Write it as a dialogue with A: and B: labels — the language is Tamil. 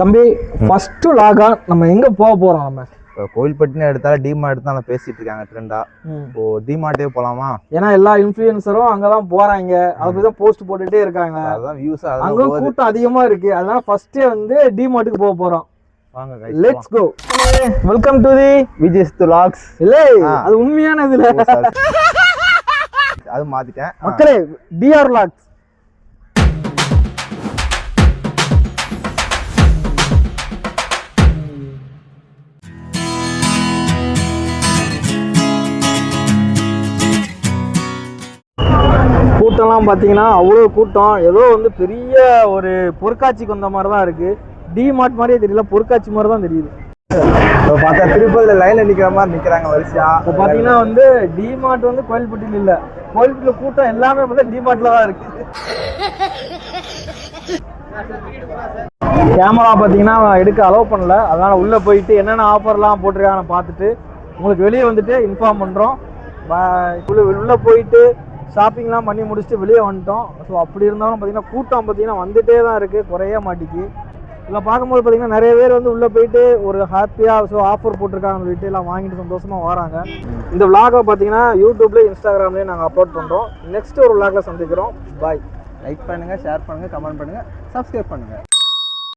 A: தம்பி ஃபர்ஸ்ட் லாகா நம்ம எங்க போக போறோம்? நம்ம
B: கோயில்பட்டினு எடுத்தாலும் டிமார்ட் தான் பேசிட்டு இருக்காங்க ட்ரெண்டா. இப்போ டிமார்ட்டே போலாமா?
A: ஏன்னா எல்லா இன்ஃப்ளூயன்சரும் அங்கதான் போறாங்க, அதுதான் போஸ்ட் போட்டுட்டே இருக்காங்க.
B: அதான் வியூஸ்,
A: அங்க கூட்டம் அதிகமா இருக்கு. அதனால ஃபர்ஸ்டே வந்து டிமார்ட்டுக்கு போக போறோம்.
B: வாங்க guys,
A: let's go. Welcome to the
B: Vijay's vlogs.
A: இல்ல அது உண்மையானது இல்ல,
B: அது மாத்திட்டேன்
A: மக்களே. TR vlogs. கூட்டம்லாம் பார்த்தீங்கன்னா அவ்வளோ கூட்டம். ஏதோ வந்து பெரிய ஒரு பொருட்காட்சிக்கு வந்த மாதிரி தான் இருக்குது. டிமார்ட் மாதிரியே தெரியல, பொருட்காட்சி மாதிரி தான் தெரியுது.
B: இப்போ பார்த்தா திருப்பதியில் லைனில் நிற்கிற மாதிரி நிற்கிறாங்க வரிசையா.
A: இப்போ பார்த்தீங்கன்னா வந்து டிமார்ட் வந்து கோயில்பட்டியில் இல்லை, கோயில்பட்டியில் கூட்டம் எல்லாமே பார்த்தா டிமார்ட்டில் தான் இருக்குது. கேமரா பார்த்தீங்கன்னா எடுக்க அலோவ் பண்ணல, அதனால் உள்ளே போயிட்டு என்னென்ன ஆஃபர்லாம் போட்டிருக்காங்கன்னு பார்த்துட்டு உங்களுக்கு வெளியே வந்துட்டு இன்ஃபார்ம் பண்ணுறோம். உள்ளே போயிட்டு ஷாப்பிங்லாம் பண்ணி முடிச்சுட்டு வெளியே வந்துட்டோம். ஸோ அப்படி இருந்தாலும் பார்த்தீங்கன்னா கூட்டம் பார்த்தீங்கன்னா வந்துகிட்டே தான் இருக்குது, குறைய மாட்டேங்கி. இதில் பார்க்கும்போது பார்த்தீங்கன்னா நிறைய பேர் வந்து உள்ளே போயிட்டு ஒரு ஹாப்பியாக ஸோ ஆஃபர் போட்டிருக்காங்கன்னு சொல்லிட்டு எல்லாம் வாங்கிட்டு சந்தோஷமாக வராங்க. இந்த விளாகை பார்த்தீங்கன்னா யூடியூப்லேயும் இன்ஸ்டாகிராம்லேயும் நாங்கள் அப்லோட் பண்ணுறோம். நெக்ஸ்ட் ஒரு விளாகில் சந்திக்கிறோம். பாய்.
B: லைக் பண்ணுங்கள், ஷேர் பண்ணுங்கள், கமெண்ட் பண்ணுங்கள், சப்ஸ்கிரைப் பண்ணுங்கள்.